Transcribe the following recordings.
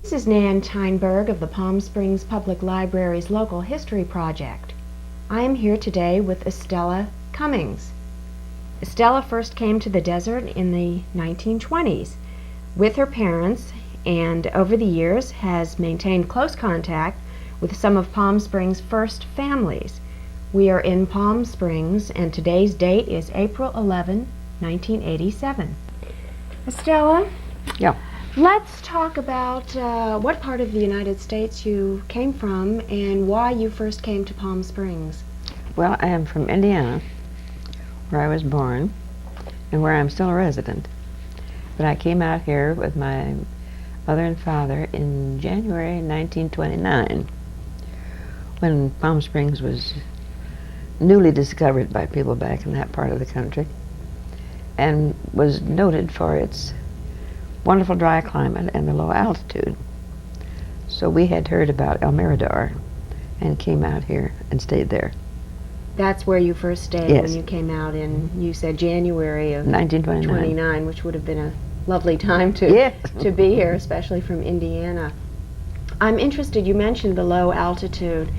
This is Nan Tynberg of the Palm Springs Public Library's Local History Project. I am here today with Estella Kummings. Estella first came to the desert in the 1920s with her parents, and over the years has maintained close contact with some of Palm Springs' first families. We are in Palm Springs, and today's date is April 11, 1987. Estella? Yeah. Let's talk about what part of the United States you came from and why you first came to Palm Springs. Well, I am from Indiana, where I was born and where I'm still a resident. But I came out here with my mother and father in January 1929, when Palm Springs was newly discovered by people back in that part of the country and was noted for its wonderful dry climate and the low altitude. So we had heard about El Mirador and came out here and stayed there. That's where you first stayed. Yes. When you came out in, you said January of 1929. which would have been a lovely time to, Yes. to be here, especially from Indiana. I'm interested, you mentioned the low altitude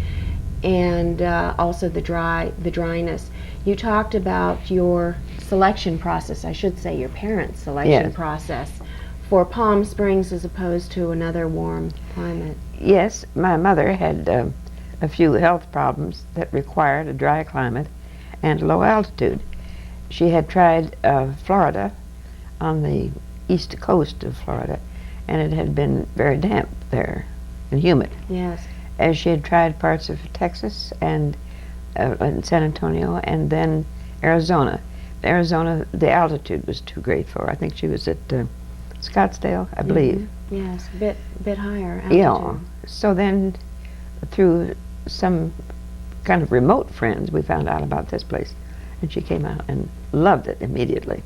and also the dryness. You talked about your selection process, I should say your parents' selection Yes. process for Palm Springs as opposed to another warm climate. Yes, my mother had a few health problems that required a dry climate and low altitude. She had tried Florida, on the east coast of Florida, and it had been very damp there and humid. Yes. As she had tried parts of Texas and in San Antonio, and then Arizona. Arizona, the altitude was too great for her. I think she was at Scottsdale, I believe. Yes, a bit higher altitude. Yeah. So then, through some kind of remote friends, we found out about this place, and she came out and loved it immediately.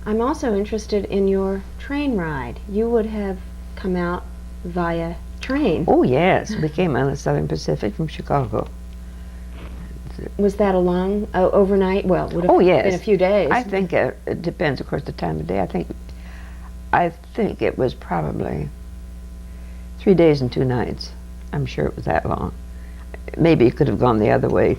I'm also interested in your train ride. You would have come out via train. Oh yes, we came on the Southern Pacific from Chicago. Was that a long, overnight? Well, it would have Oh yes, been a few days. I think it depends, of course, the time of day. I think it was probably 3 days and 2 nights. I'm sure it was that long. Maybe it could have gone the other way.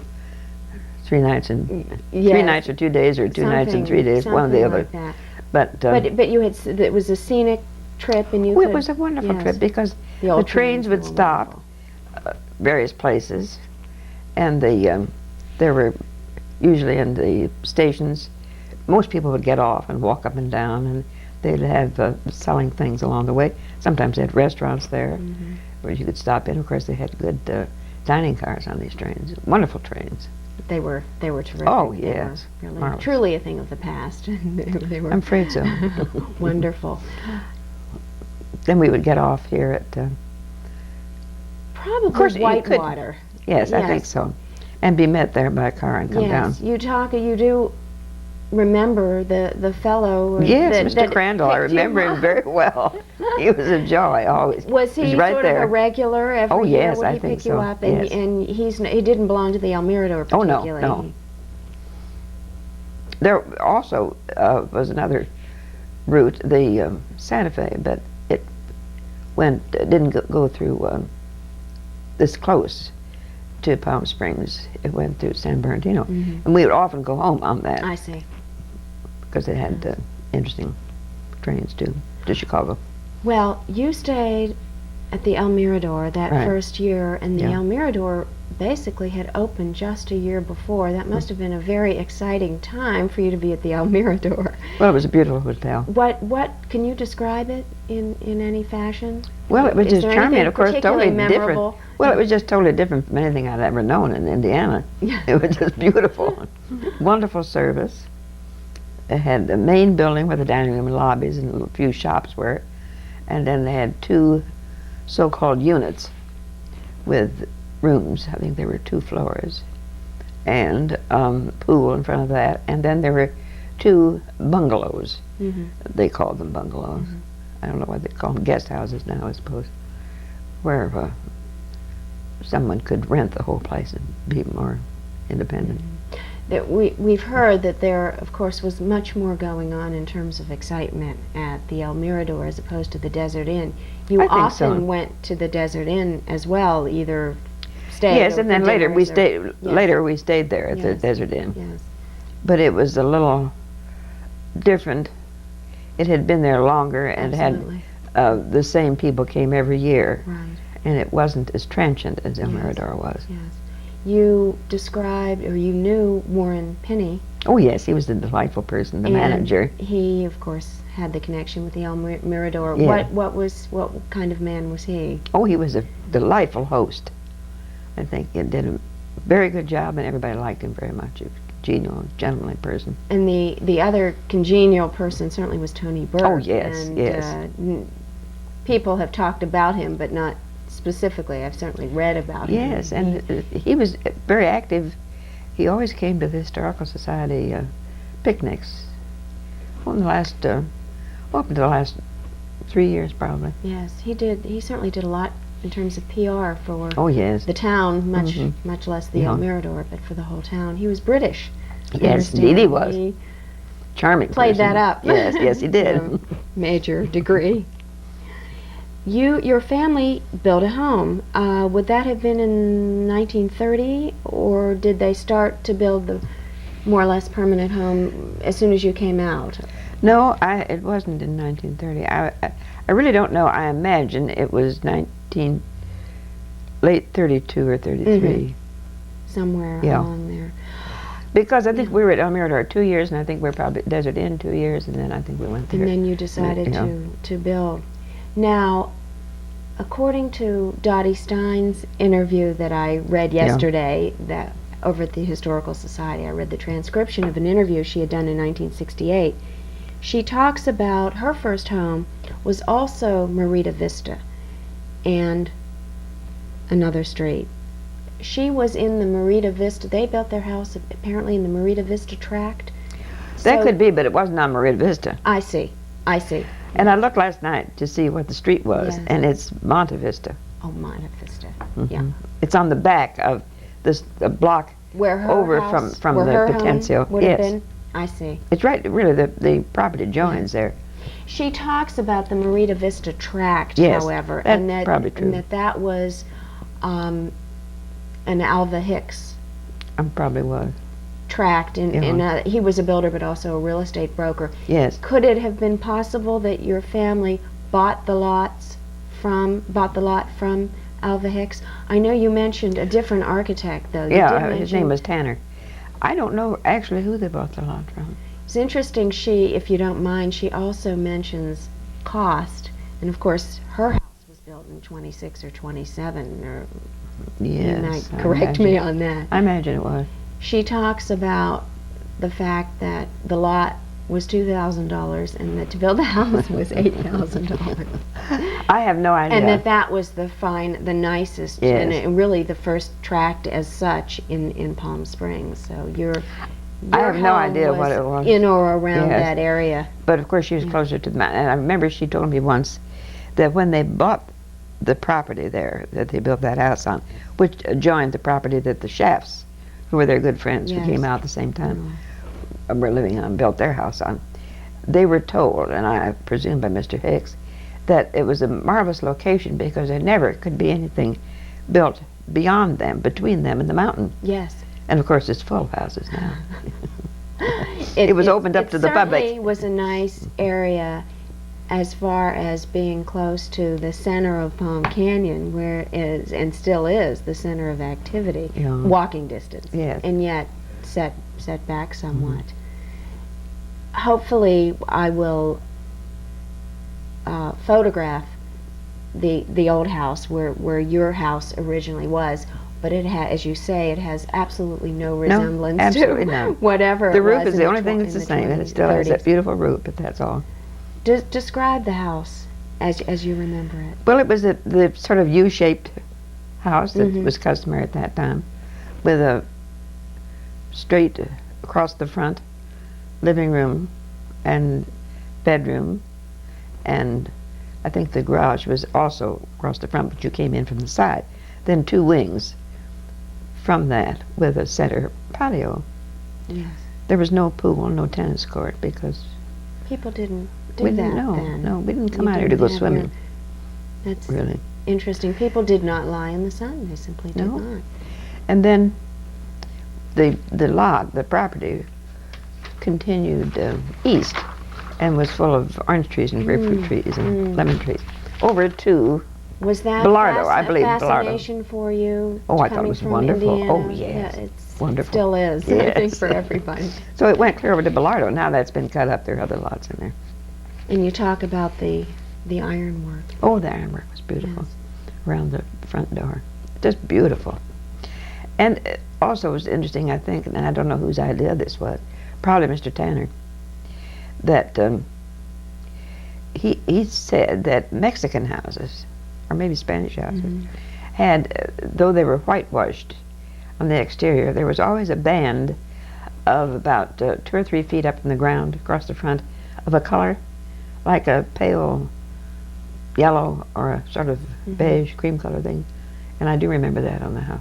3 nights and Yes. 3 nights or 2 days, or 2 nights and 3 days, one or the other. Like that. But you had it was a scenic trip, and you. well, could, it was a wonderful yes. trip because The the old trains would were stop wonderful. various places, and there were usually in the stations. Most people would get off and walk up and down, and they'd have selling things along the way. Sometimes they had restaurants there where you could stop in. Of course, they had good dining cars on these trains. Wonderful trains. They were terrific. Oh, They yes. were really, Marvelous. truly a thing of the past. they were I'm afraid so. wonderful. Then we would get off here at Probably Of course, you could- Whitewater. yes, I think Yes. so, and be met there by a car and come down. Yes, you do remember the fellow. Yes, that Mr. Crandall, I picked you remember him up. very well. He was a joy always. Was he right sort there. of a regular every Oh, year? yes, Would I he think pick you so, up? And, yes. and he didn't belong to the El Mirador Oh, no, particularly. no. There also was another route, the Santa Fe, but it didn't go through this close to Palm Springs. It went through San Bernardino, and we would often go home on that I see. because it had interesting trains to Chicago. Well, you stayed at the El Mirador that Right. first year, and the Yeah. El Mirador basically had opened just a year before. That must have been a very exciting time for you to be at the El Mirador. Well, it was a beautiful hotel. What can you describe it in any fashion? Well, it was Is just there charming, anything of course, totally particularly memorable? different. Well, it was just totally different from anything I'd ever known in Indiana. It was just beautiful. Wonderful service. It had the main building where the dining room and lobbies and a few shops were, and then they had 2 so-called units with rooms. I think there were 2 floors, and pool in front of that, and then there were 2 bungalows. They called them bungalows. I don't know what they call them, guest houses now, I suppose, where someone could rent the whole place and be more independent. That we've heard that there, of course, was much more going on in terms of excitement at the El Mirador as opposed to the Desert Inn. You I think often so. went to the Desert Inn as well, either stayed. Yes, or and then for later we dinners or- stayed. Yes. Later we stayed there at the Yes. Desert Inn. Yes. But it was a little different. It had been there longer and Absolutely. had the same people came every year, Right. and it wasn't as transient as El Yes. Mirador was. Yes. You described, or you knew Warren Penny. Oh yes, he was a delightful person, the and manager. He, of course, had the connection with the El Mirador. Yeah. What kind of man was he? Oh, he was a delightful host. I think he did a very good job, and everybody liked him very much. He was a genial, gentlemanly person. And the other congenial person certainly was Tony Burke. Oh, yes, and, yes. People have talked about him, but not specifically. I've certainly read about him. Yes, and he was very active. He always came to the Historical Society picnics. Well, in the last, up until the last 3 years, probably. Yes, he did. He certainly did a lot in terms of PR for Oh yes. the town, much Mhm. much less the Yeah. El Mirador, but for the whole town. He was British. I Yes, understand. indeed he was. He Charming. played person. that up. Yes, yes, he did. To a major degree. Your family built a home. Would that have been in 1930, or did they start to build the more or less permanent home as soon as you came out? No, it wasn't in 1930. I really don't know. I imagine it was late 32 or 33. Mhm. Somewhere Yeah. along there. Because I think we were at El Mirador 2 years, and I think we were probably at Desert Inn 2 years, and then I think we went there. And then you decided Yeah. to build. Now, according to Dottie Stein's interview that I read yesterday, that over at the Historical Society, I read the transcription of an interview she had done in 1968. She talks about her first home was also Marita Vista and another street. She was in the Marita Vista. They built their house apparently in the Marita Vista tract. That So- could be, but it wasn't on Marita Vista. I see. I see. And I looked last night to see what the street was, Yes. and it's Monte Vista. Oh, Monte Vista. Mhm. Yeah. It's on the back of this block. Where her Over house, from where the her Potencio. home would have Yes. been. I see. It's right, really, the property joins there. She talks about the Marita Vista tract, Yes, however, that's and that probably true. and that was an Alva Hicks Probably was. tract, and Yeah. he was a builder but also a real estate broker. Yes. Could it have been possible that your family bought the lot from Alva Hicks? I know you mentioned a different architect, though. You Yeah, did his mention- name was Tanner. I don't know actually who they bought the lot from. It's interesting, if you don't mind, she also mentions cost. And of course, her house was built in 26 or 27, or you Yes. might I correct me imagine. on that. I imagine it was. She talks about the fact that the lot was $2,000 and that to build the house was $8,000. I have no idea. And that was the nicest, Yes. and really the first tract as such in Palm Springs. So your I have no home idea what it was. in or around Yes. that area. But of course she was closer to the mountain. And I remember she told me once that when they bought the property there that they built that house on, which adjoined the property that the Shafts, who were their good friends Yes. who came out at the same time, were living on, built their house on, they were told, and I presume by Mr. Hicks, that it was a marvelous location because there never could be anything built beyond them, between them and the mountain. Yes. And of course it's full of houses now. It was opened up to the public. It certainly was a nice area as far as being close to the center of Palm Canyon, where it is, and still is, the center of activity, Yeah. walking distance, Yes. and yet set back somewhat. Hopefully, I will photograph the old house where your house originally was. But as you say, it has absolutely no resemblance absolutely to not. whatever The it roof was is in the only thing in that's the same, and it still has 20s. that beautiful roof, but that's all. Describe the house. as you remember it? Well, it was the sort of U-shaped house that Mhm. was customary at that time, with a straight across the front living room and bedroom, and I think the garage was also across the front, but you came in from the side. Then two wings from that with a center patio. Yes. There was no pool, no tennis court, because People didn't do we that didn't know. then. No, we didn't come You out here to didn't go have swimming. That's Really. interesting. People did not lie in the sun. They simply did No. not. And then the property continued east and was full of orange trees and grapefruit trees and lemon trees. Over to Was that Bilardo, I believe, a Bilardo. fascination for you? Oh, I thought it coming was from wonderful. Indiana? Oh, yes. Yeah, Wonderful. Still is, I think, Yes. for everybody. So it went clear over to Bilardo. Now that's been cut up. There are other lots in there. And you talk about the ironwork. Oh, the ironwork was beautiful. Yes. Around the front door. Just beautiful. And also it was interesting, I think, and I don't know whose idea this was, probably Mr. Tanner, that he said that Mexican houses, or maybe Spanish houses, had, though they were whitewashed on the exterior, there was always a band of about 2 or 3 feet up in the ground across the front of a color like a pale yellow or a sort of beige cream color thing. And I do remember that on the house.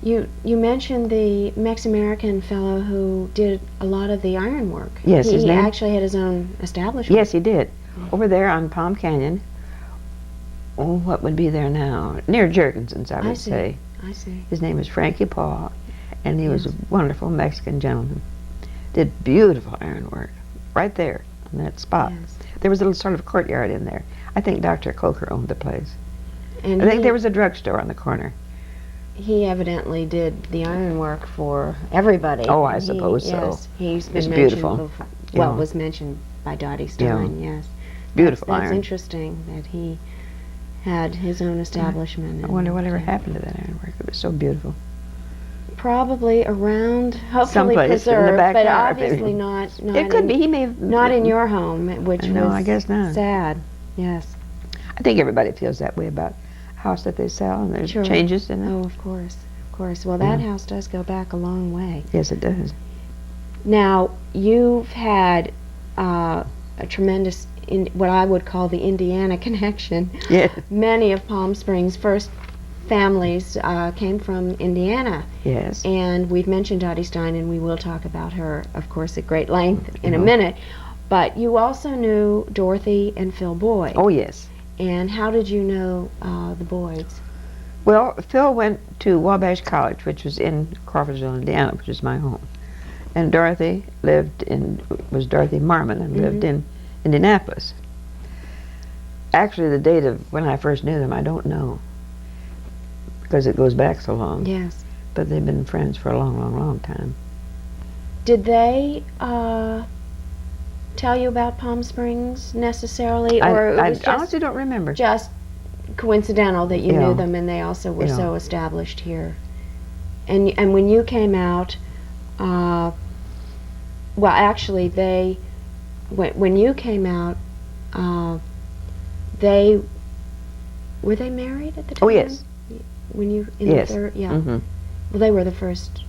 You mentioned the Mex-American fellow who did a lot of the ironwork. Yes, his he name? actually had his own establishment. Yes, he did. Over there on Palm Canyon, oh, what would be there now? Near Jurgensen's, I would say. I see. His name was Frankie Paul, and he was a Yes. wonderful Mexican gentleman. Did beautiful ironwork right there on that spot. Yes. There was a little sort of courtyard in there. I think Dr. Coker owned the place. And I think there was a drugstore on the corner. he evidently did the ironwork for everybody. Oh, I suppose so. Yes, he's been It's mentioned beautiful. before. Well, Yeah. was mentioned by Dottie Stein, yes. Beautiful That's iron. interesting that he had his own establishment. I wonder whatever happened to that ironwork. It was so beautiful. Probably around, hopefully Someplace in the preserved, but backyard, maybe. obviously not It could in, be. He may have. not in your home, which No, was I guess not. sad. Yes. I think everybody feels that way about a house that they sell, and there's Sure. changes in it. Oh, of course. Of course. Well, that Yeah. house does go back a long way. Yes, it does. Now, you've had a tremendous, what I would call the Indiana connection. Yes. Many of Palm Springs' first families came from Indiana. Yes. And we've mentioned Dottie Stein, and we will talk about her, of course, at great length in a Yeah. minute. But you also knew Dorothy and Phil Boyd. Oh, yes. And how did you know the Boyds? Well, Phil went to Wabash College, which was in Crawfordsville, Indiana, which is my home. And Dorothy was Dorothy Marmon, and lived in Indianapolis. Actually, the date of when I first knew them, I don't know, because it goes back so long. Yes. But they've been friends for a long, long, long time. Did they tell you about Palm Springs necessarily, or it I was just, honestly don't remember. just coincidental that you Yeah. knew them and they also were Yeah. so established here? And when you came out, well, actually, when you came out, they were they married at the time? Oh, yes. When you in Yes. the third, yeah. Mm-hmm. Well, they were the first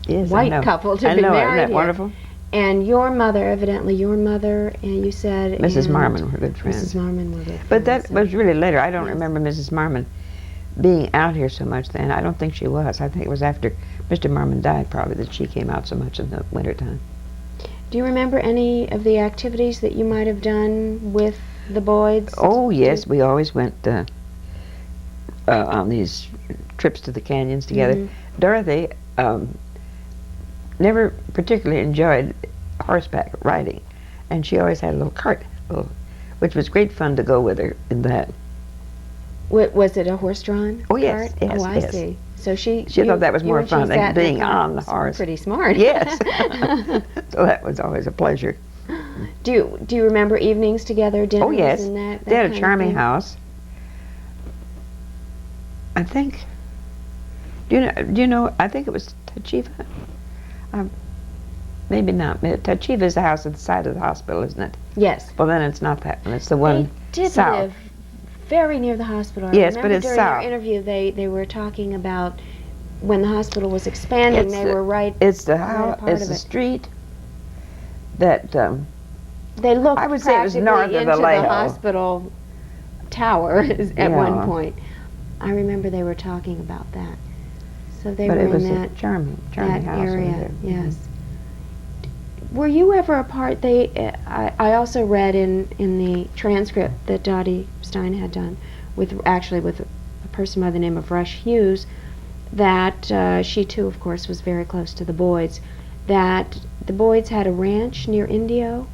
Yes, I white know. couple to I be know, married isn't that here. wonderful? And your mother, evidently your mother, and you said Mrs. and Marmon were good friends. Mrs. Marmon were good But friends, that was really later. I don't Yes. remember Mrs. Marmon being out here so much then. I don't think she was. I think it was after Mr. Marmon died, probably, that she came out so much in the wintertime. Do you remember any of the activities that you might have done with the Boyds? Oh, yes, we always went on these trips to the canyons together. Mhm. Dorothy never particularly enjoyed horseback riding, and she always had a little cart, which was great fun to go with her in that. Was it a horse-drawn Oh, yes, cart? yes, Oh, I yes. see. So she thought that was you more and she fun than sat in the being cart. on the That's horse. Pretty smart. Yes. So that was always a pleasure. Do you remember evenings together, dinners Oh, yes. and that They had kind a of charming thing? house. I think, do you know, I think it was Tachiva. maybe not. Tachiva is the house at the side of the hospital, isn't it? Yes. Well, then it's not that one. It's the one They did south. live very near the hospital. I Yes, remember but it's during south. their interview they were talking about when the hospital was expanding. They were right. It's the right a house. part It's of the it. street that. They looked I would say it was practically north of into the Vallejo. hospital tower at one Yeah. point. I remember they were talking about that. So they But were it was in a that charming that house over area. there. Yes. Were you ever a part? I also read in the transcript that Dottie Stein had done with a person by the name of Rush Hughes, that she too, of course, was very close to the Boyds. That the Boyds had a ranch near Indio,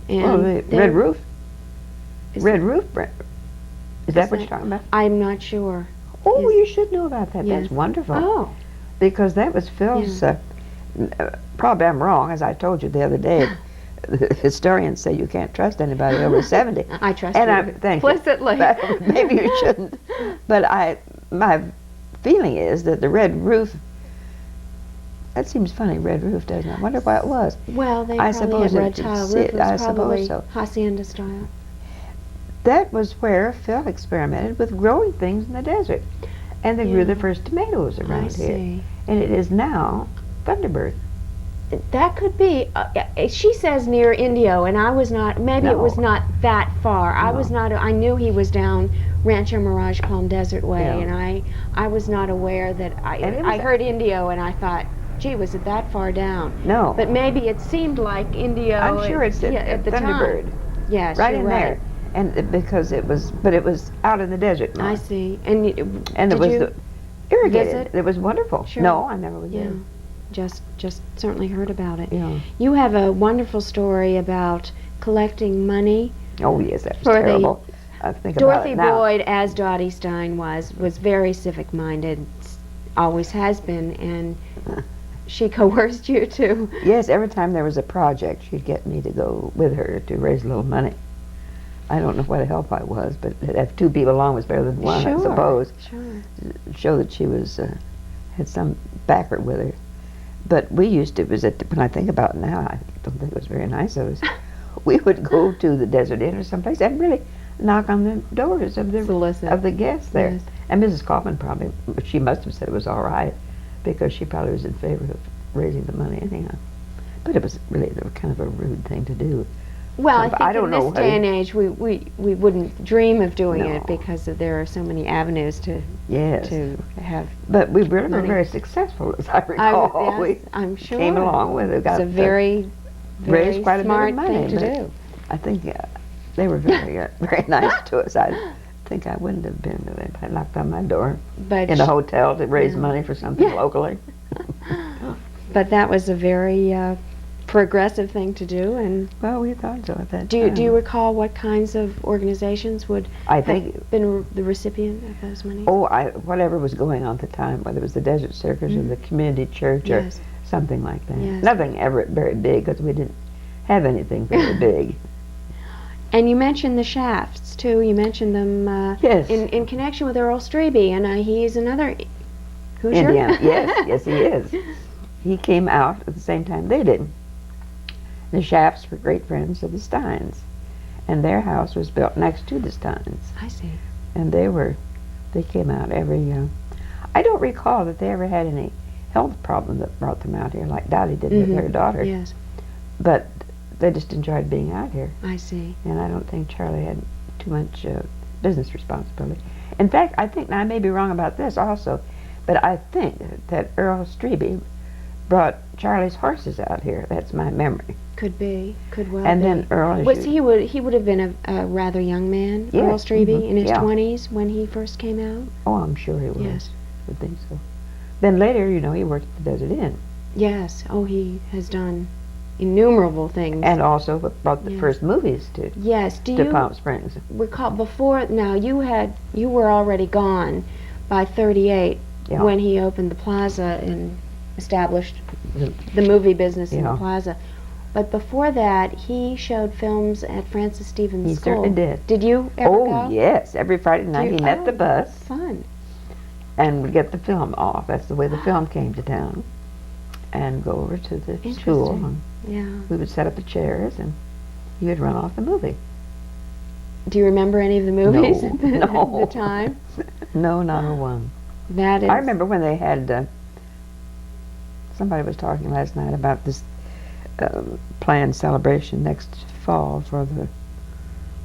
and Well, the Red Roof. is Red that- Roof. Is that what you're talking about? I'm not sure. Oh, Yes. you should know about that. Yes. That's wonderful. Oh, Because that was Phil's. Probably I'm wrong, as I told you the other day. The historians say you can't trust anybody over 70. I trust And you I thank you. implicitly. But maybe you shouldn't. But my feeling is that the Red Roof. That seems funny, Red Roof, doesn't it? I wonder why it was. Well, they I probably had suppose red it- tile it's- roof. It was I suppose probably so. hacienda style. That was where Phil experimented with growing things in the desert. And they grew the first tomatoes I around here. see. And it is now Thunderbird. That could be. She says near Indio, and I was not. Maybe it No. was not that far. I No. was not. I knew he was down Rancho Mirage Palm Desert way, Yeah. and I was not aware that. And it I was- heard Indio, and I thought, gee, was it that far down? No. But maybe it seemed like Indio. I'm sure it's at the Thunderbird. time. Yes, Right you're in right. there. And because it was out in the desert. I more. see. And And did it was you irrigated. visit? It was wonderful. Sure. No, I never was Yeah. there. Just certainly heard about it. Yeah. You have a wonderful story about collecting money. Oh yes, that was For the- terrible. I think Dorothy about it now. Boyd, as Dottie Stein was very civic-minded, always has been, and she coerced you to. Yes, every time there was a project, she'd get me to go with her to raise a little money. I don't know what help I was, but if two people along was better than one, Sure, I suppose. Sure. Show that she was had some backer with her. But we used to, when I think about it now, I don't think it was very nice of us. We would go to the Desert Inn or someplace and really knock on the doors of the guests there. Yes. And Mrs. Kaufman probably, she must have said it was all right, because she probably was in favor of raising the money anyhow. But it was really kind of a rude thing to do. Well, So, I think I don't in know this how day you- and age, we wouldn't dream of doing No. it because there are so many avenues to Yes. have. But we really were money. very successful, as I recall. Yes, we I'm sure. came along with it. It's a very raised quite a bit of smart money, thing to but do. I think they were very, very nice to us. I think I wouldn't have been if I knocked on my door But in a hotel to raise Yeah. money for something Yeah. locally. but that was a very progressive thing to do. And Well, we thought so at that do time. you recall what kinds of organizations would I think, have been the recipient of those monies? whatever was going on at the time, whether it was the Desert Circus or the community church Yes. or something like that. Yes. Nothing ever very big, because we didn't have anything very big. And you mentioned the Shafts too. You mentioned them Yes. in connection with Earl Strebe, and he's another Hoosier. Indiana. Yes, he is. He came out at the same time they did. The Shafts were great friends of the Steins, and their house was built next to the Steins, I see. and they came out every. I don't recall that they ever had any health problem that brought them out here, like Dottie did with her daughter. Yes, But they just enjoyed being out here, I see. and I don't think Charlie had too much business responsibility. In fact, I think, now I may be wrong about this also, but I think that Earl Strebe brought Charlie's horses out here. That's my memory. Could be. Could well And be. then Earl, Was he would have been a rather young man, Yes, Earl Strebe, in his yeah. 20s when he first came out? Oh, I'm sure he was. Yes. I would think so. Then later, he worked at the Desert Inn, Yes. Oh, he has done innumerable things. and also brought the Yes. first movies to yes. Do to you Palm Springs. recall before? Now you were already gone by 38 Yeah. when he opened the plaza and established The- the movie business in the Yeah. plaza. But before that, he showed films at Francis Stevens He School. certainly did. Did you ever Oh go? yes, every Friday night You- he met the oh, bus Fun. and would get the film off. That's the way the film came to town. and go over to the Interesting. school. And Yeah. we would set up the chairs, and you would run off the movie. Do you remember any of the movies at No. the time? No, not a one. That is. I remember when they had, somebody was talking last night about this planned celebration next fall for the,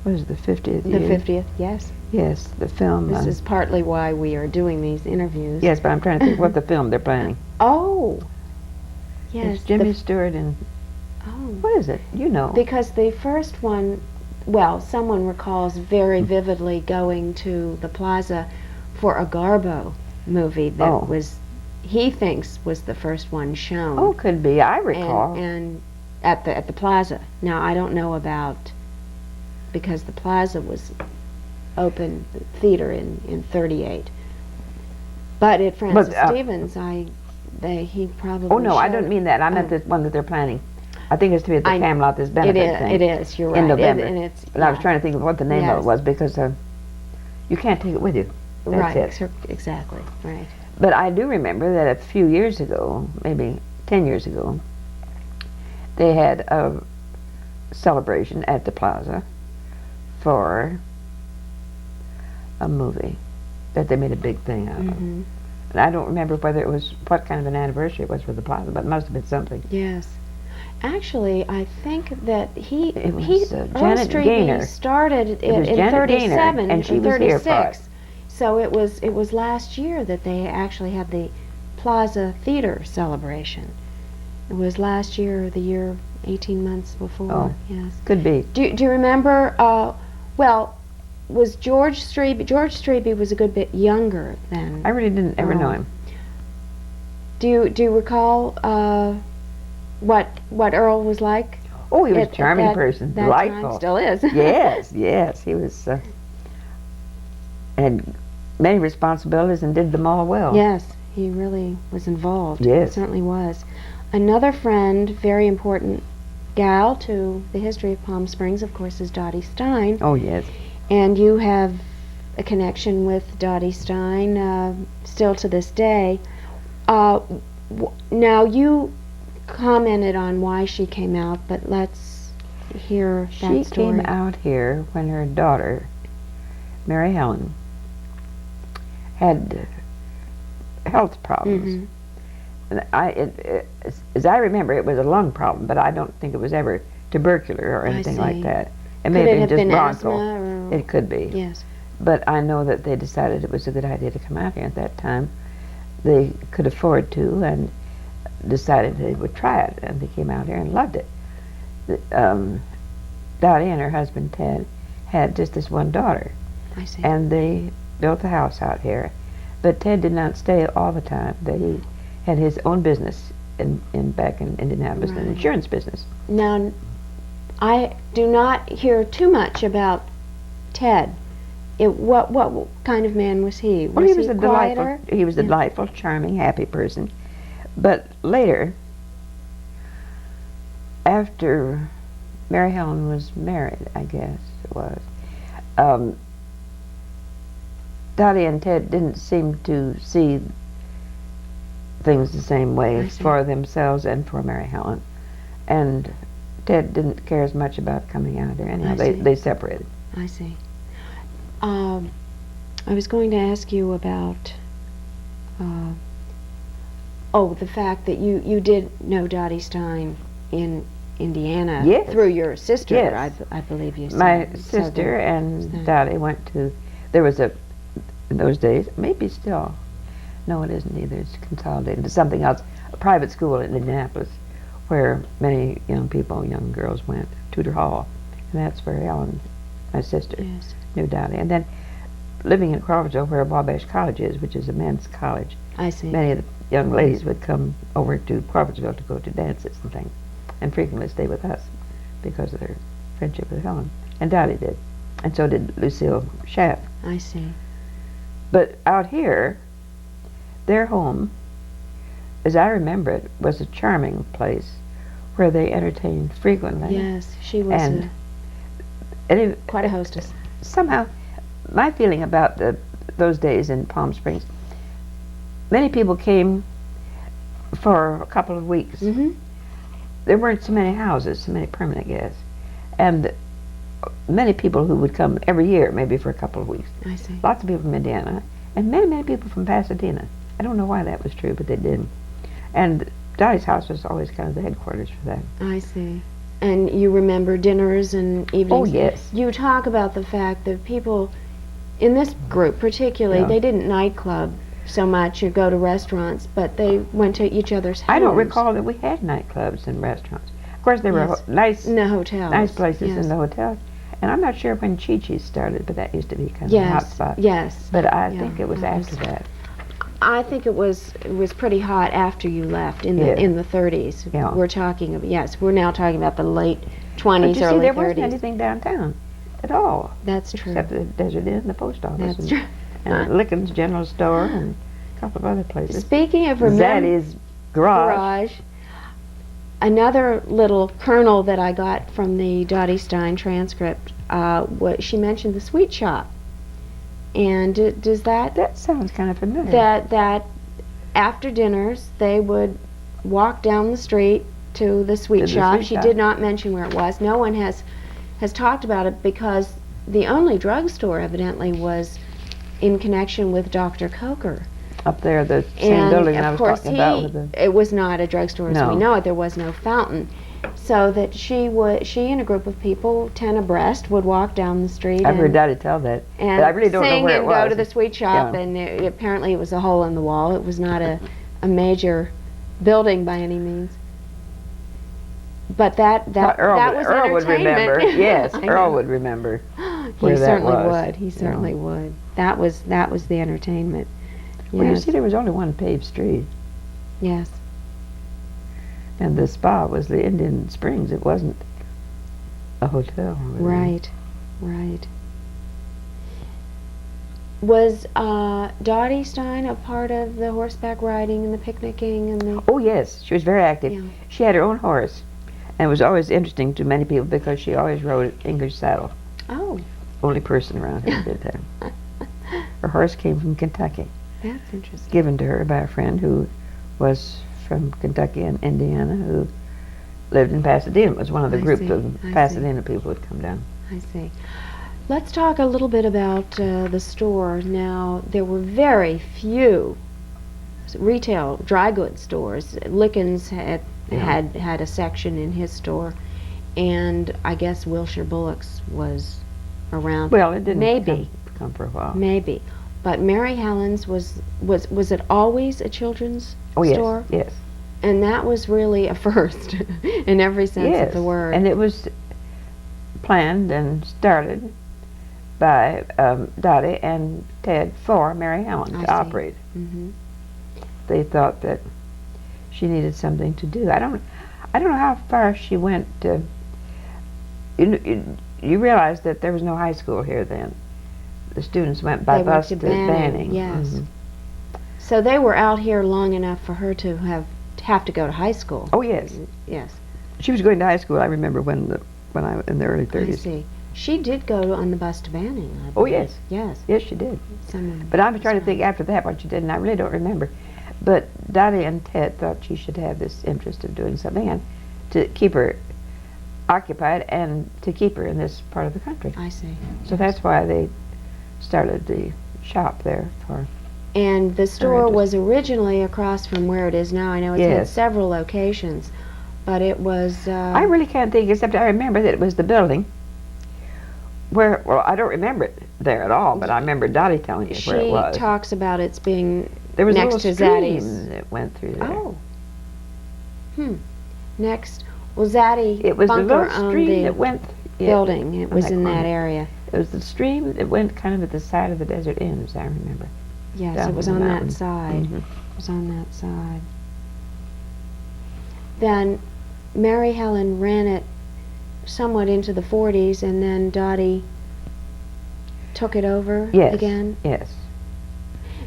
what is it, the 50th The year? 50th, yes. Yes, the film. This is partly why we are doing these interviews. Yes, but I'm trying to think what the film they're planning. Oh. Yes. It's Jimmy Stewart and, Oh. what is it? You know. Because the first one, well, someone recalls very vividly going to the plaza for a Garbo movie that was, he thinks, was the first one shown. Oh, could be. I recall. And at the plaza. Now I don't know about, because the plaza was open theater in 38. But at Francis Stevens, he probably. Oh no, I showed don't mean that. I meant the one that they're planning. I think it's to be at the Camelot, this benefit thing. It is. You're right. In November. And I was trying to think of what the name of it was, because you can't take it with you. That's right. it. Exactly. Right. But I do remember that a few years ago, maybe 10 years ago, they had a celebration at the plaza for a movie that they made a big thing out of. Mm-hmm. And I don't remember whether it was, what kind of an anniversary it was for the plaza, but it must have been something. Yes. Actually, I think that It was Janet Earl Gaynor. Street started it was in Janet 37 Gaynor, and she or was here for 36. it. So it was last year that they actually had the Plaza Theater celebration. It was last year or the year 18 months before. Oh, yes. could be. Do you remember, well, was George Strebe, George Strebe was a good bit younger than. I really didn't ever know him. Do you recall what Earl was like? Oh, he was a charming person, that delightful. Time, still is. yes, he was, had many responsibilities and did them all well. Yes, he really was involved. Yes. He certainly was. Another friend, very important gal to the history of Palm Springs, of course, is Dottie Stein. Oh, yes. And you have a connection with Dottie Stein still to this day. Now, you commented on why she came out, but let's hear that story. She came out here when her daughter, Mary Helen, had health problems. And as I remember, it was a lung problem, but I don't think it was ever tubercular or anything like that. It may have been just bronchial. It could be. Yes. But I know that they decided it was a good idea to come out here at that time. They could afford to, and decided they would try it, and they came out here and loved it. Dottie and her husband Ted had just this one daughter. I see. And they built a house out here. But Ted did not stay all the time. He had his own business back in Indianapolis, an insurance business. Now, I do not hear too much about Ted. What kind of man was he? Well, he was a quieter? delightful, charming, happy person. But later, after Mary Helen was married, I guess it was, Dottie and Ted didn't seem to see things the same way for themselves and for Mary Helen. And Ted didn't care as much about coming out there. Anyhow, they separated. I see. I was going to ask you about the fact that you did know Dottie Stein in Indiana through your sister. Yes. I believe you said. My sister and Dottie went to, there was in those days, maybe still, no it isn't either, it's consolidated to something else, a private school in Indianapolis where many young girls went, Tudor Hall, and that's where Ellen, my sister, knew Dottie. And then living in Crawfordsville, where Wabash College is, which is a men's college, I see. many of the young ladies would come over to Crawfordsville to go to dances and things, and frequently stay with us because of their friendship with Helen. And Dottie did, and so did Lucille Schaff. I see. But out here, their home, as I remember it, was a charming place where they entertained frequently. Yes, she was quite a hostess. Somehow, my feeling about those days in Palm Springs, many people came for a couple of weeks. Mm-hmm. There weren't so many houses, so many permanent guests, and many people who would come every year, maybe for a couple of weeks. I see. Lots of people from Indiana, and many people from Pasadena. I don't know why that was true, but they did. And Dottie's house was always kind of the headquarters for that. I see. And you remember dinners and evenings? Oh, yes. You talk about the fact that people in this group particularly, Yeah. they didn't nightclub so much or go to restaurants, but they went to each other's homes. I don't recall that we had nightclubs and restaurants. Of course, there were Yes. nice In the hotels. nice places Yes. in the hotels. And I'm not sure when Chi-Chi's started, but that used to be kind of a hot Yes, spot. yes. But I Yeah, think it was that after was- that. I think it was pretty hot after you left in Yeah. the 30s. Yeah. We're talking of, yes, we're now talking about the late But 20s, you see, early there 30s. wasn't anything downtown at all. That's true. Except the Desert Inn and the post office. That's and, true. And Licken's General Store and a couple of other places. Speaking of Zaddy's Garage. garage, another little kernel that I got from the Dottie Stein transcript, she mentioned the sweet shop. And does that That sounds kind of familiar. that after dinners they would walk down the street to the sweet To the shop. sweet She shop. did not mention where it was. No one has talked about it because the only drugstore evidently was in connection with Dr. Coker. Up there, the same And building I of was course talking about with the... it was not a drugstore as No. we know it. There was no fountain. So that she and a group of people, 10 abreast, would walk down the street I've heard and, Daddy tell that. and But I really don't know sing where it and was. go to the sweet shop. Yeah. And apparently it was a hole in the wall. It was not a major building by any means. But that was Earl would entertainment. remember. Yes, I Earl know. would remember. He where that certainly was. would. He certainly would. That was the entertainment. Well, you Yes. see, there was only one paved street, Yes. and the spa was the Indian Springs. It wasn't a hotel. Really. Right. Right. Was Dottie Stein a part of the horseback riding and the picnicking and the? Oh, yes, she was very active. Yeah. She had her own horse, and it was always interesting to many people because she always rode an English saddle. Oh, Only person around here who did that. Her horse came from Kentucky, that's interesting. given to her by a friend who was from Kentucky and Indiana, who lived in Pasadena. It was one of the I group see, of I see. Pasadena people who would come down. I see. Let's talk a little bit about the store. Now, there were very few retail dry goods stores. Lickens had Yeah. had a section in his store, and I guess Wilshire Bullock's was around. Well, it didn't Maybe. come for a while. Maybe. But Mary Helen's was it always a children's Oh, yes, store? yes. And that was really a first in every sense Yes, of the word. and it was planned and started by Dottie and Ted for Mary Helen I to see. operate. Hmm. They thought that she needed something to do. I don't know how far she went. You realize that there was no high school here then. The students went by They went bus to to Banning, Banning. yes. Mhm. So they were out here long enough for her to have to go to high school. Oh yes, Yes, she was going to high school. I remember when I in the early I 30s. see. She did go on the bus to Banning. I Oh believe. yes, Yes. yes she did. Someone. But I'm trying to that's think right. after that what she did, and I really don't remember. But Dottie and Ted thought she should have this interest of doing something and to keep her occupied and to keep her in this part of the country. I see. So that's why they started the shop there for. And the store interest. was originally across from where it is now. I know it's had Yes. several locations, but it was. I really can't think, except I remember that it was the building where, well, I don't remember it there at all, but I remember Dottie telling me where it She was. talks about its being There was next a little to stream Zaddy's. that went through there. Oh. Next, well, Zaddy It was the Bunker little owned stream the that went. yeah, building. It on was that in that corner. area. It was the stream that went kind of at the side of the Desert Inn, as I remember. Yes, Down it was in on the that mountain. side. Mhm. It was on that side. Then Mary Helen ran it somewhat into the 40s, and then Dottie took it over Yes. again. Yes.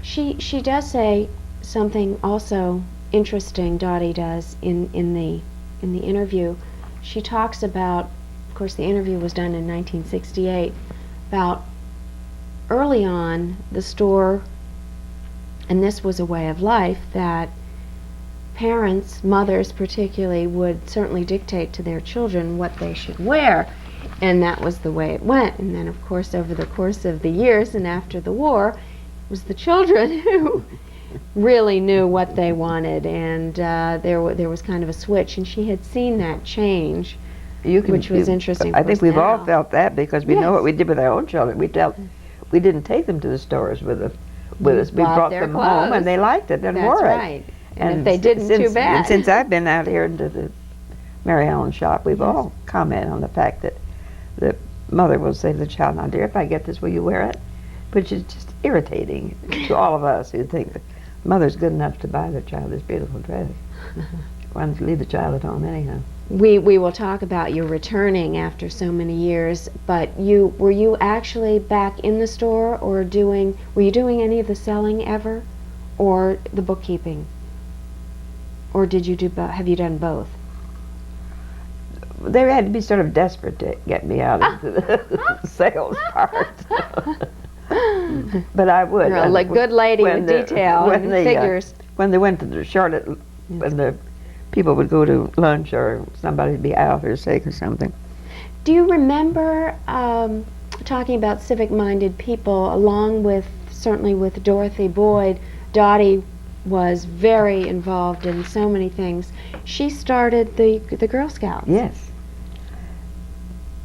She does say something also interesting. Dottie does in the interview. She talks about, of course, the interview was done in 1968, about early on the store, and this was a way of life that parents, mothers particularly, would certainly dictate to their children what they should wear, and that was the way it went. And then, of course, over the course of the years and after the war, it was the children who really knew what they wanted, and there was kind of a switch, and she had seen that change, which was interesting. I think we've now. all felt that because we know what we did with our own children. We didn't take them to the stores with us. We brought them home, and they liked it and wore it. That's right. And if they didn't, too bad. And since I've been out here into the Mary Helen shop, we've all commented on the fact that the mother will say to the child, "Now, dear, if I get this, will you wear it?" Which is just irritating to all of us who think that mother's good enough to buy their child this beautiful dress. Why don't you leave the child at home anyhow? We will talk about you returning after so many years, but were you actually back in the store, or were you doing any of the selling ever, or the bookkeeping? Or did you do have you done both? They had to be sort of desperate to get me out into the sales part. But I would. You're a good lady with detail and figures. When they went to the Charlotte, when the people would go to lunch or somebody would be out or sick or something. Do you remember talking about civic-minded people, along with, certainly with Dorothy Boyd? Dottie was very involved in so many things. She started the Girl Scouts. Yes.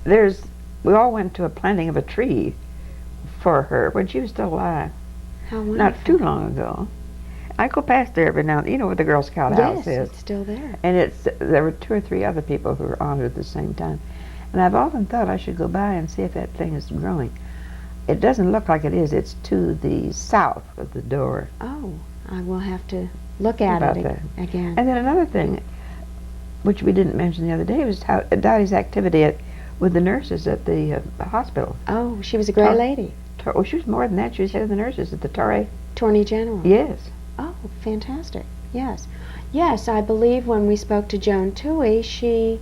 We all went to a planting of a tree for her when she was still alive. How wonderful. Not too long ago. I go past there every now and then. You know where the Girl Scout house is? Yes, it's still there. And there were 2 or 3 other people who were honored at the same time. And I've often thought I should go by and see if that thing is growing. It doesn't look like it is. It's to the south of the door. Oh, I will have to look at it again. And then another thing, which we didn't mention the other day, was how Dottie's activity with the nurses at the hospital. Oh, she was a great lady. Oh, she was more than that. She was head of the nurses at the Torrey. Attorney General. Yes. Oh, fantastic. Yes. Yes, I believe when we spoke to Joan Toohey, she...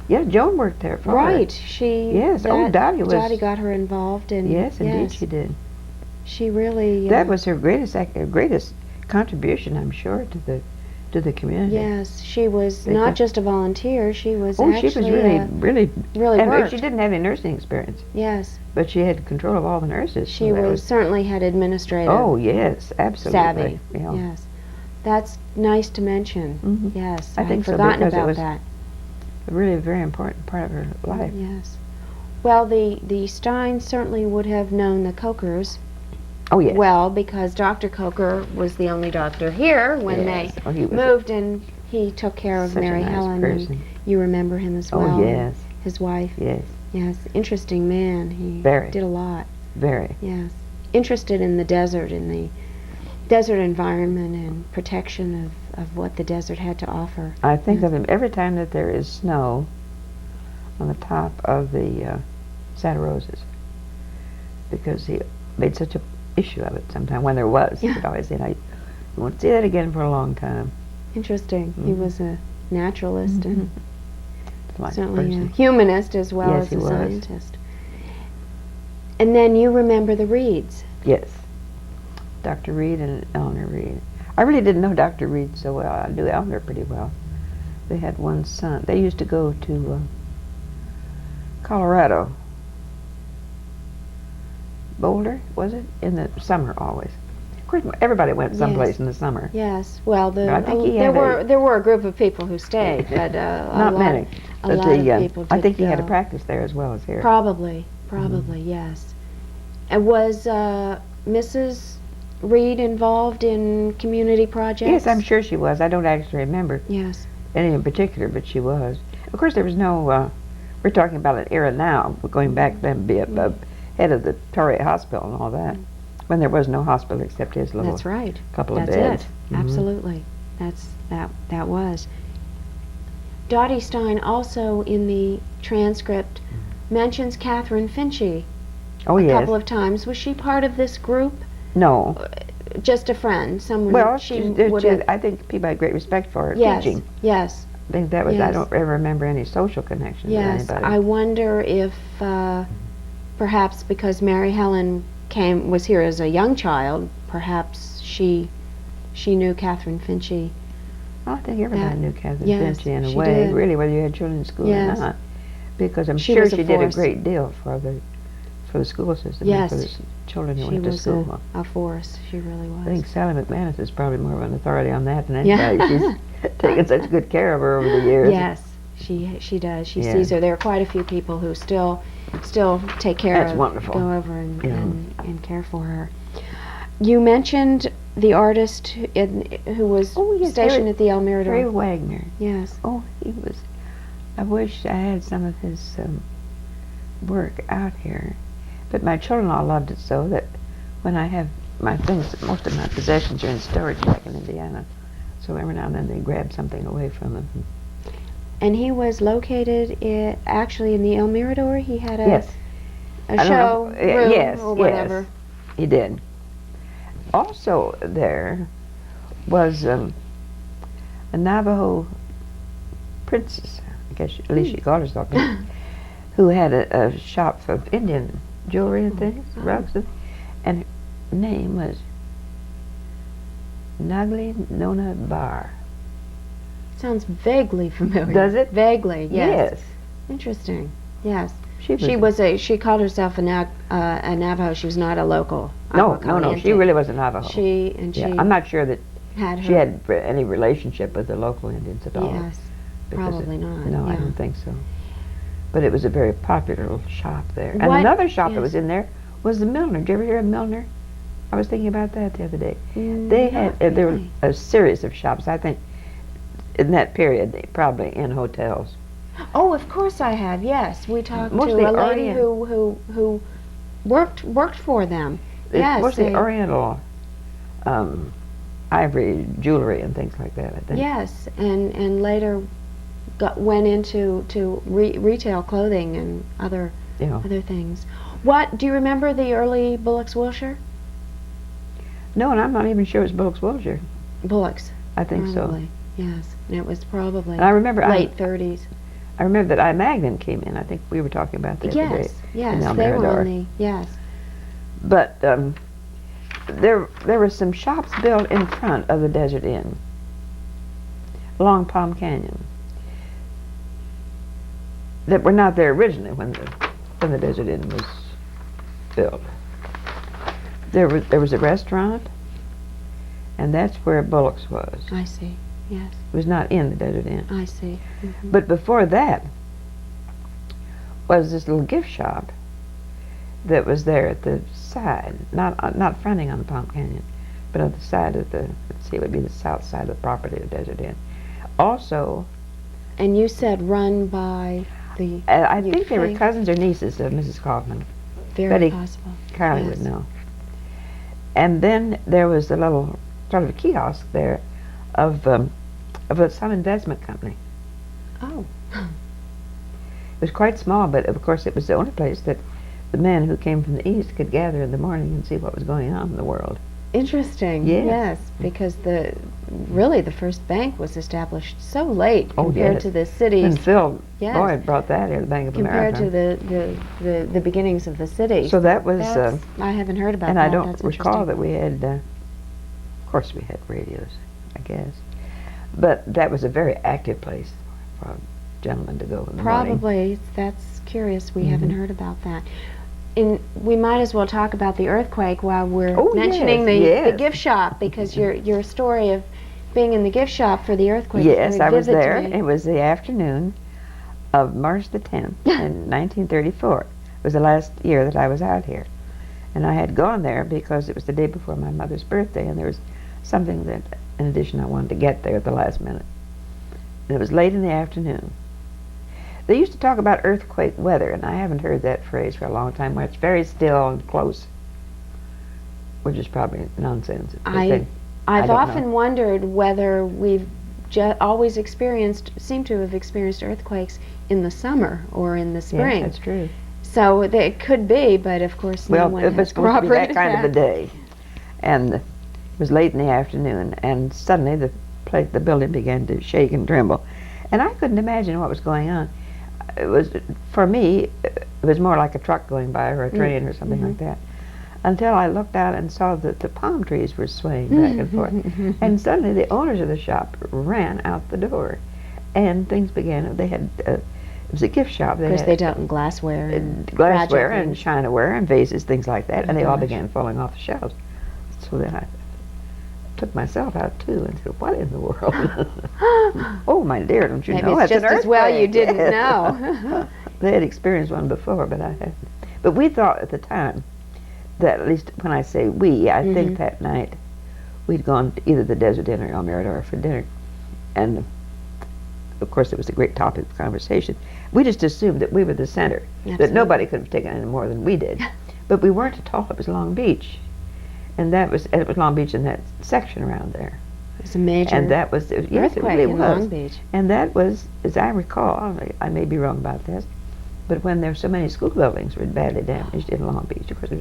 Yeah, Joan worked there for her. Right. She... Yes. Dottie got her involved in... Yes, indeed she did. She really... that was her greatest contribution, I'm sure, to the community. Yes, she was not just a volunteer, she was she was really and worked. She didn't have any nursing experience. Yes. But she had control of all the nurses. She certainly had administrative Oh, yes, absolutely. savvy. Yeah. Yes. That's nice to mention. Mm-hmm. Yes, I think I'd forgotten because about it was that. A really very important part of her life. Yes. Well, the Steins certainly would have known the Cokers. Oh, yes. Well, because Dr. Coker was the only doctor here when they moved, and he took care of Mary Helen. Person. You remember him as well. Oh, yes. His wife. Yes. Yes, interesting man. He did a lot. Very. Yes. Interested in the desert, in the desert environment and protection of what the desert had to offer. I think of him every time that there is snow on the top of the Santa Roses, because he made such a issue of it sometime when there was. He would always say, "You won't see that again for a long time." Interesting. Mm-hmm. He was a naturalist and certainly person. A humanist as well as a scientist. And then you remember the Reeds. Yes. Dr. Reed and Eleanor Reed. I really didn't know Dr. Reed so well. I knew Eleanor pretty well. They had one son. They used to go to Colorado. Boulder, was it? In the summer always. Of course, everybody went someplace in the summer. Yes. Well, I think there were a group of people who stayed, but not many. A lot of people did I think he go. had a practice there as well as here. Probably, yes. And was Mrs. Reed involved in community projects? Yes, I'm sure she was. I don't actually remember yes. any in particular, but she was. Of course, there was no. We're talking about an era now. We're going back then to be a head of the Torrey Hospital and all that, when there was no hospital except his little couple of beds. That's it. Mm-hmm. Absolutely. That was. Dottie Stein also in the transcript mentions Catherine Finchie a couple of times. Was she part of this group? No. Just a friend, someone. Well, I think people had great respect for her teaching. Yes. I think that was. I don't ever remember any social connection with anybody. I wonder if perhaps because Mary Helen was here as a young child, perhaps she knew Catherine Finchie I think everybody knew Catherine Yes, Finch in a she way, did. really, whether you had children in school Yes. or not, because I'm She sure was a she did a force. great deal for the school system Yes. and for the children who She went to was school. a force. She really was. I think Sally McManus is probably more of an authority on that than Yeah. anybody. She's taken such good care of her over the years. Yes, she does. She Yeah. sees her. There are quite a few people who still take care That's of, wonderful. go over and, Yeah. and care for her. You mentioned the artist who was Oh, yes, stationed Harry- at the El Mirador. Harry Wagner. Yes. Oh, he was. I wish I had some of his work out here. But my children-in-law loved it so that when I have my things, most of my possessions are in storage back in Indiana. So every now and then they grab something away from them. And he was located actually in the El Mirador. He had a, Yes. a I don't show know. room Yes, or whatever. yes, he did. Also there was a Navajo princess, I guess at least she called herself that, who had a shop for Indian jewelry and things, Oh. rugs, and her name was Nagli Nona Bar. Sounds vaguely familiar. Does it? Vaguely, yes. Yes. Interesting. Yes. She She called herself a Navajo. She was not a local. no, Agua no, no. She Caliente. really was a Navajo. She Yeah, I'm not sure that had her. she had any relationship with the local Indians at all. Yes, because probably not. No, I yeah. don't think so. But it was a very popular little shop there. And What- another shop that yes. was in there was the Milner. Did you ever hear of Milner? I was thinking about that the other day. Mm, They had not there were really. a series of shops. I think in that period, they probably in hotels. Oh, of course I have. Yes, we talked Mostly to a lady Orient. who worked for them. It's Yes, mostly they- Oriental ivory jewelry and things like that, I think. Yes, and later went into retail clothing and other Yeah. things. What do you remember the early Bullock's Wilshire? No, and I'm not even sure it's Bullock's Wilshire. Bullocks. I think so. Probably. Yes, and it was probably And I remember late 30s. I remember that iMagnin came in. I think we were talking about that today. Yes, in yes, El they were Mirador. on the yes. But there were some shops built in front of the Desert Inn along Palm Canyon that were not there originally when the Desert Inn was built. There was a restaurant, and that's where Bullock's was. I see. Yes, It was not in the Desert Inn. I see. Mhm. But before that was this little gift shop that was there at the side, not fronting on the Palm Canyon, but on the side of the, let's see, it would be the south side of the property of Desert Inn. Also, And you said run by the I You think they were think- cousins or nieces of Mrs. Kaufman. very Betty possible. Carly Yes. would know. And then there was a little sort of a kiosk there of some investment company. Oh, It was quite small, but of course it was the only place that the men who came from the east could gather in the morning and see what was going on in the world. interesting. Yes. Yes, because the first bank was established so late Oh, compared yes. to the And cities. Phil Yes. Boyd brought that here, the Bank of Compared America. to the beginnings of the city. So that was, I haven't heard about and that. I don't That's recall that interesting. we had, of course we had radios, I guess. But that was a very active place for a gentleman to go in the morning. Probably. That's curious. We Mhm. haven't heard about that. We might as well talk about the earthquake while we're Oh, mentioning yes, the yes. gift shop, because your story of being in the gift shop for the earthquake Yes, is I very was vivid to there. me. It was the afternoon of March the 10th in 1934. It was the last year that I was out here. And I had gone there because it was the day before my mother's birthday, and there was something that, in addition, I wanted to get there at the last minute. And it was late in the afternoon. They used to talk about earthquake weather, and I haven't heard that phrase for a long time, where it's very still and close, which is probably nonsense. I've don't often know. wondered whether we've always seem to have experienced earthquakes in the summer or in the spring. Yes, that's true. So it could be, but of course no Well, one it has was supposed to be that corroborated kind of a that. day. And it was late in the afternoon, and suddenly the building began to shake and tremble. And I couldn't imagine what was going on. It was, for me, it was more like a truck going by or a train or something like that. until I looked out and saw that the palm trees were swaying back and forth. And suddenly the owners of the shop ran out the door, and things began. They had it was a gift shop. Of course, they dealt in glassware and glassware and chinaware and vases, things like that, and they all gosh. began falling off the shelves. So then I took myself out too and said, "What in the world?" Oh, my dear, don't you Maybe know it's that's just an as well you earthquake. didn't Yes. know. They had experienced one before, but I hadn't. But we thought at the time that, at least when I say we, I think that night we'd gone to either the Desert Inn or El Mirador for dinner, and of course it was a great topic of conversation. We just assumed that we were the center, that Absolutely. nobody could have taken any more than we did. But we weren't at all. It was Long Beach, and it was Long Beach in that section around there. It was a major And that was, yes, it earthquake really in was. Long Beach. And that was, as I recall, I may be wrong about this, but when there were so many school buildings were badly damaged in Long Beach, of course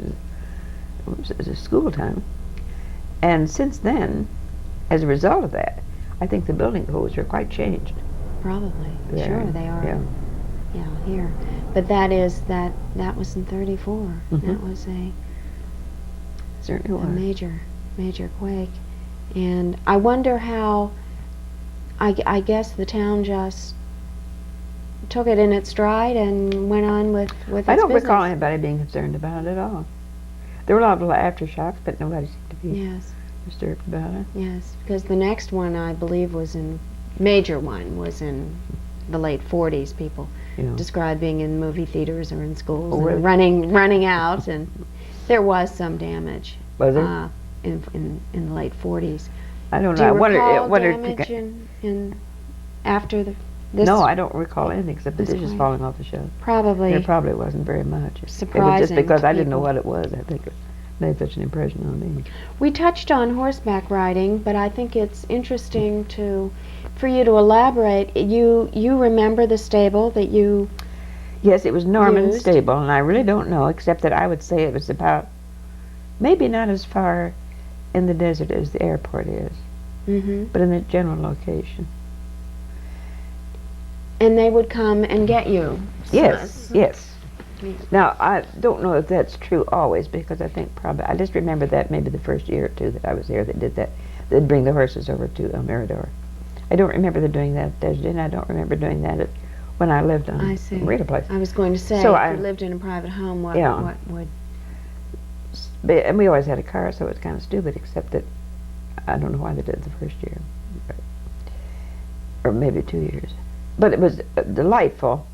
it was a school time. And since then, as a result of that, I think the building codes are quite changed. Probably. there. Sure, they are. Yeah. Yeah, here. But that was in 34. That was Certainly a was. major quake. And I wonder how, I guess the town just took it in its stride and went on with its I don't business. recall anybody being concerned about it at all. There were a lot of little aftershocks, but nobody seemed to be Yes, disturbed about it. yes, because the next one I believe was in the late 40s. People You know. described being in movie theaters or in schools Oh, and really? running out, and there was some damage Was there? Mm-hmm. in the late 40s. I don't Do know. you recall wondered damage in after this? No, I don't recall anything except the this dishes quake? falling off the shelf. Probably. There probably wasn't very much. It was Surprising just because to I didn't know people. what it was. I think it made such an impression on me. We touched on horseback riding, but I think it's interesting for you to elaborate. You remember the stable that you Yes, it was Norman Used? Stable, and I really don't know, except that I would say it was about, maybe not as far in the desert as the airport is, but in the general location. and they would come and get you. Yes, yes. Yes. Now, I don't know if that's true always, because I think probably, I just remember that maybe the first year or two that I was there, they did that. They'd bring the horses over to El Mirador. I don't remember them doing that at Desert Inn. I don't remember doing that when I lived on I see. Marina Place. I was going to say, So if you lived in a private home, what Yeah. would And we always had a car, so it was kind of stupid, except that I don't know why they did it the first year. Or maybe 2 years. But it was delightful.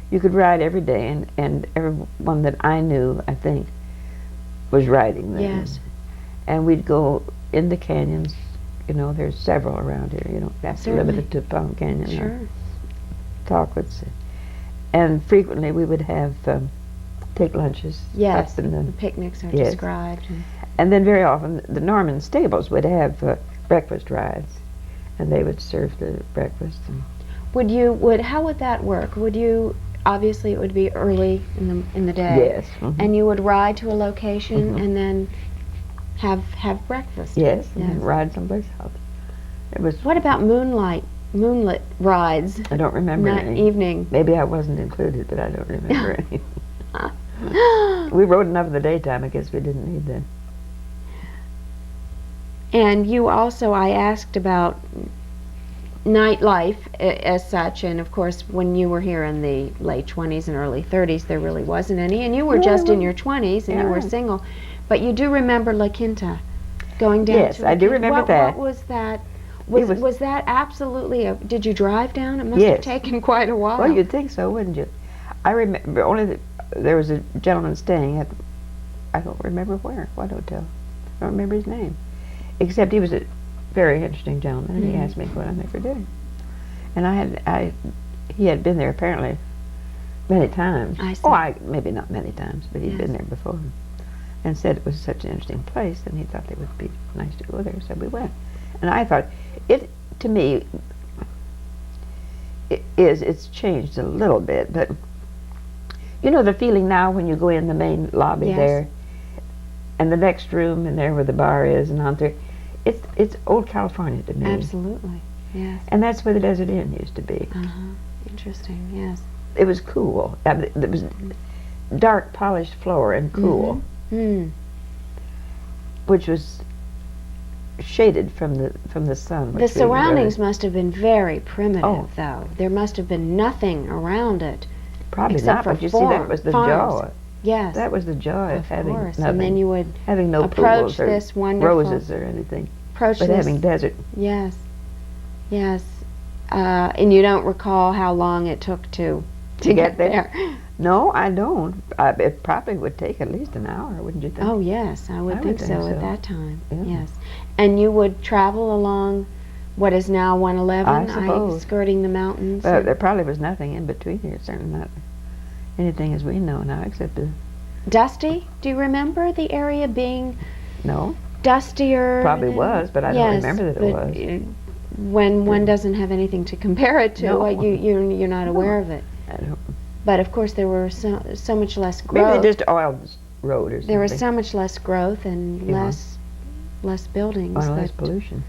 You could ride every day, and everyone that I knew, I think, was riding them. Yes. And we'd go in the canyons. You know, there's several around here. You don't have to limit it to Palm Canyon. or Sure. Talkwitz. And frequently we would have take lunches. Yes, up in the the, picnics are Yes. described. and then very often the Norman stables would have breakfast rides, and they would serve the breakfast. And How would that work? Would you, obviously it would be early in the day. Yes. Mhm. And you would ride to a location Mhm. and then have breakfast. Yes, and Yes. then ride someplace else. It was. What about moonlit rides? I don't remember Night, any. evening. Maybe I wasn't included, but I don't remember any. We rode enough in the daytime. I guess we didn't need that. And you also, I asked about nightlife as such, and of course when you were here in the late 20s and early 30s there really wasn't any, and you were No, just there in your 20s and you were Yeah. single, but you do remember La Quinta, going down Yes, to La I do Quinta. remember What that. was that? It was- Was that absolutely did you drive down? It must have Yes. taken quite a while. Well, you'd think so, wouldn't you? I remember there was a gentleman staying at, I don't remember where, what hotel. I don't remember his name. Except he was a very interesting gentleman, and he asked me what I made for dinner. And he had been there apparently many times. I see. Oh, maybe not many times, but he'd Yes. been there before. And said it was such an interesting place, and he thought it would be nice to go there, so we went. And I thought, to me, it's changed a little bit, but you know the feeling now when you go in the main lobby Yes. there, and the next room, and there where the bar is, and on there, it's old California to me. Absolutely, yes. And that's where the Desert Inn used to be. Interesting, yes. It was cool. I mean, it was dark, polished floor and cool. which was shaded from the sun. The which we surroundings really- must have been very primitive, Oh. though. There must have been nothing around it. Probably except not, for but you see, that was the farms. joy. Yes. That was the joy of having course. nothing, And then you would having no approach pools or this wonderful roses or anything, approach but this. having desert. Yes. Yes. And you don't recall how long it took to get there? No, I don't. It probably would take at least an hour, wouldn't you think? Oh yes, I would think so at that time. Yeah. Yes. And you would travel along what is now 111, I suppose. skirting the mountains. But there probably was nothing in between here, certainly not anything as we know now, except the... Dusty? Do you remember the area being No, dustier? probably was, but I don't remember that it was. When one doesn't have anything to compare it to, No. you're not aware of it. I don't, But of course there were so much less maybe growth. they just oiled the road or something. There was so much less growth and Yeah. less buildings. Or less that- pollution.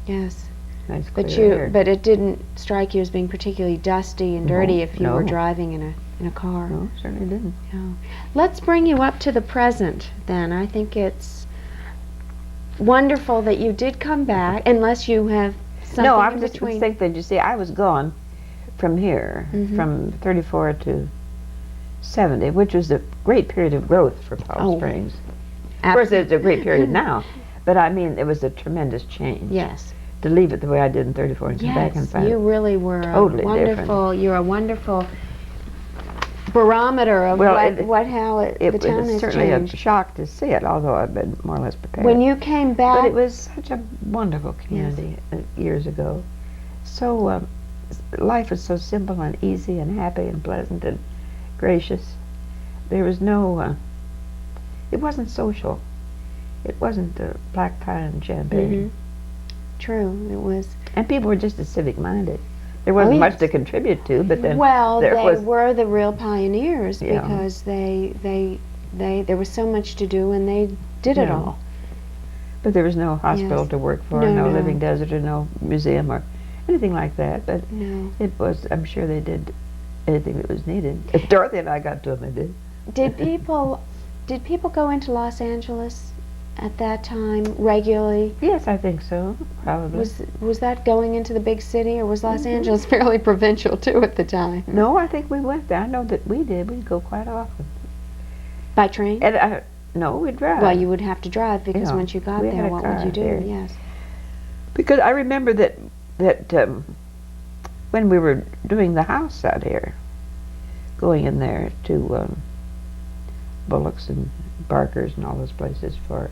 Yes. Nice But clear air. but it didn't strike you as being particularly dusty and No, dirty if you were no. driving in a car. No, certainly didn't. No. Let's bring you up to the present then. I think it's wonderful that you did come back, unless you have something No, I in was just between. think that, you see, I was gone from here, Mhm. from 34 to 70, which was a great period of growth for Palm Oh, Springs. Of course, it's a great period now, but I mean, it was a tremendous change. Yes. To leave it the way I did in 34 and come back and Yes, find you it. really were totally a wonderful. You're a wonderful barometer of Well, how It the was town has certainly changed. a shock to see it, although I've been more or less prepared. When you came back, But it was such a wonderful community years ago. So life was so simple and easy and happy and pleasant and gracious. There was no. It wasn't social. It wasn't black tie and champagne. True, it was. And people were just as civic minded. There wasn't much yes. to contribute to, but then Well, there they was. were the real pioneers Yeah. because they there was so much to do and they did it Yeah. all. But there was no hospital Yes. to work for, No, no no. living desert, or no museum or anything like that. But No. it was. I'm sure they did anything that was needed. If Dorothy and I got to them, they did. Did people go into Los Angeles at that time regularly? Yes, I think so. Probably. Was that going into the big city, or was Los Angeles fairly provincial too at the time? No, I think we went there. I know that we did. We'd go quite often. By train? And no, we'd drive. Well, you would have to drive because Yeah. once you got We there, had a what would car you do? here. Yes. Because I remember that when we were doing the house out here, going in there to Bullock's and Barker's and all those places for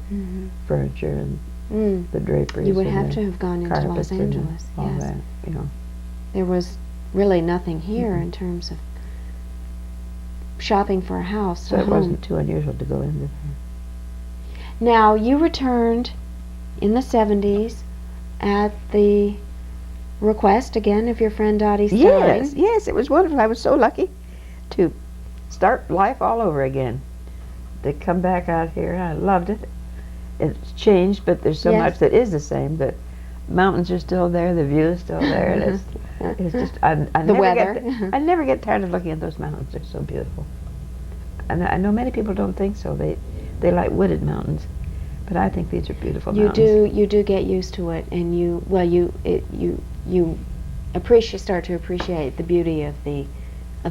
furniture and the draperies. You would and have the to have gone into Los carpets and Angeles. all Yes. that, you know. There was really nothing here in terms of shopping for a house. So a it home. wasn't too unusual to go into there. Now, you returned in the 70s at the request, again, of your friend Dottie Stein. Yes, yes, it was wonderful. I was so lucky to start life all over again. To come back out here, I loved it. It's changed, but there's so Yes. much that is the same. The mountains are still there, the view is still there, and it's just I The never weather. I never get tired of looking at those mountains. They're so beautiful. And I know many people don't think so. They like wooded mountains, but I think these are beautiful mountains. You do get used to it, and you start to appreciate the beauty of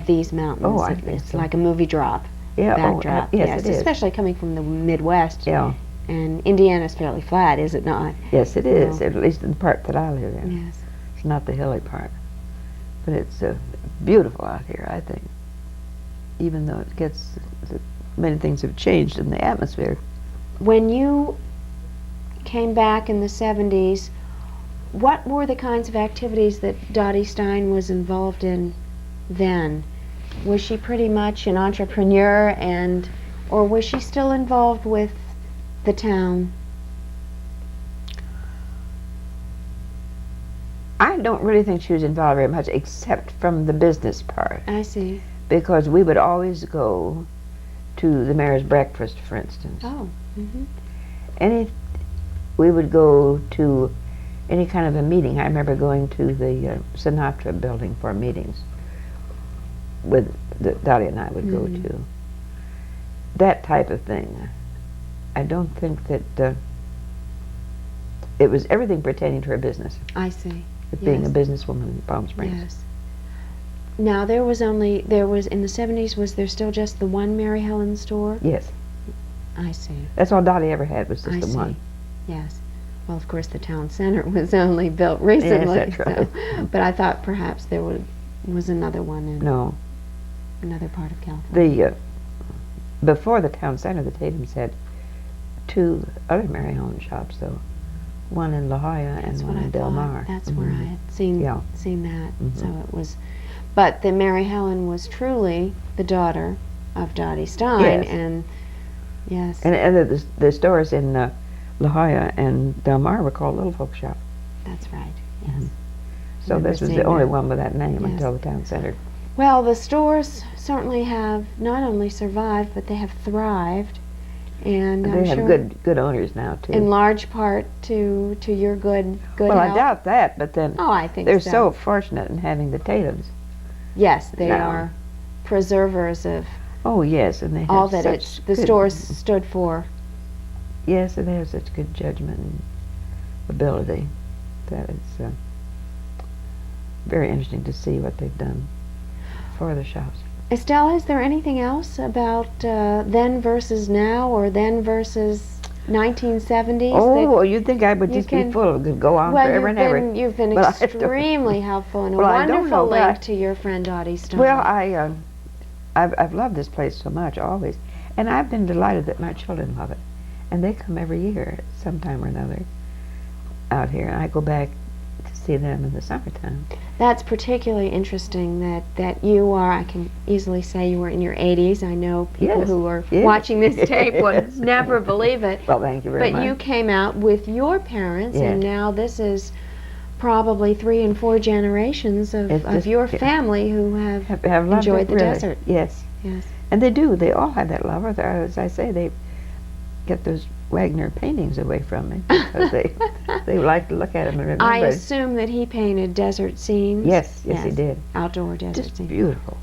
these mountains. Oh, I think It's so. like a movie drop. Yeah, Backdrop. yes, it is. Especially coming from the Midwest. Yeah, And Indiana's fairly flat, is it not? yes, it is. No. At least in the part that I live in. Yes. It's not the hilly part, but it's beautiful out here, I think. Even though many things have changed in the atmosphere. When you came back in the 70s, what were the kinds of activities that Dottie Stein was involved in then? Was she pretty much an entrepreneur, or was she still involved with the town? I don't really think she was involved very much, except from the business part, I see. because we would always go to the mayor's breakfast, for instance. Oh. We would go to any kind of a meeting. I remember going to the Sinatra building for meetings with Dottie and I would go to. That type of thing. I don't think that it was everything pertaining to her business, I see. being a Yes. businesswoman in Palm Springs. Yes. Now, there was in the 70s, was there still just the one Mary Helen store? Yes. I see. That's all Dottie ever had was just I the see. one. Yes. Well, of course, the town center was only built recently. Yes, that's right. But I thought perhaps there was another one in No. another part of California. Before the town center, the Tatums had two other Mary Helen shops, though. One in La Jolla That's and what one I in Del thought. Mar. That's where I had seen Yeah. that. So Mhm. it was, but the Mary Helen was truly the daughter of Dottie Stein, Yes. and yes, And the stores in La Jolla and Del Mar were called Little Folk Shop. that's right. Yes. Mhm. So Remember this was the seeing only that. one with that name Yes. until the town center. Well, the stores certainly have not only survived, but they have thrived, and I'm They have sure good owners now too. in large part to your good Well, I health. doubt that, but then Oh, I think they're so. so fortunate in having the Tatums. Yes, they now. are preservers of Oh yes, and they have all that such the good, stores stood for. Yes, and they have such good judgment and ability that it's very interesting to see what they've done for the shops. Estella, is there anything else about then versus now, or then versus 1970s? Oh, well, you'd think I would you just can- be full of go on well, forever and ever. you've been But I don't- extremely helpful and a Well, I don't wonderful know, but link I- to your friend Dottie Stein. Well, I've loved this place so much always, and I've been delighted that my children love it, and they come every year sometime or another out here, and I go back to see them in the summertime. That's particularly interesting that you are, I can easily say you were in your 80s. I know people Yes, who are yes. watching this tape would Yes. never believe it. Well, thank you very But much. you came out with your parents, and Yes. now this is probably 3 and 4 generations It's of just- your yeah. family who have have loved enjoyed it, the really. desert. Yes, Yes. and they do. They all have that love. As I say, they get those Wagner paintings away from me because they like to look at them and remember. I assume that he painted desert scenes. Yes, he did. Outdoor desert Just scenes. beautiful.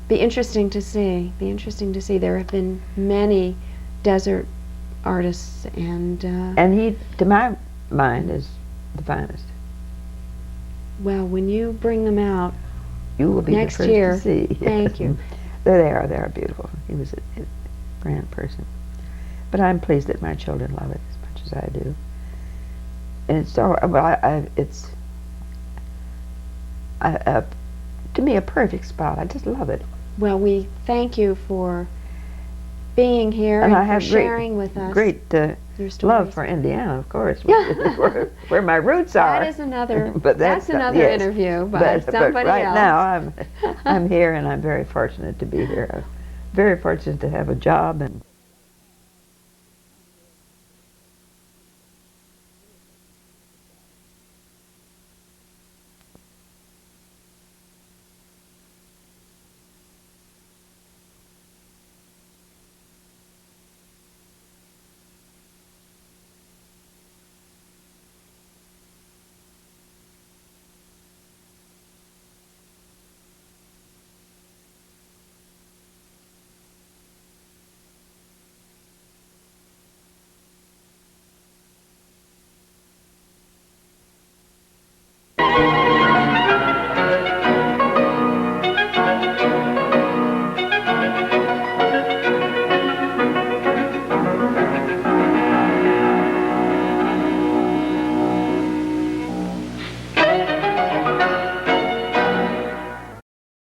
Be interesting to see. Be interesting to see. There have been many desert artists, and And he, to my mind, is the finest. well, when you bring them out, You will be Next the first year. to see. Thank you. There they are. They are beautiful. He was a grand person. But I'm pleased that my children love it as much as I do. And it's so well. It's to me a perfect spot. I just love it. well, we thank you for being here And and I for have sharing with us great your stories. love for Indiana, of course, where my roots are. That is another. But that's another yes. interview by but somebody right else. now I'm here, and I'm very fortunate to be here. I'm very fortunate to have a job and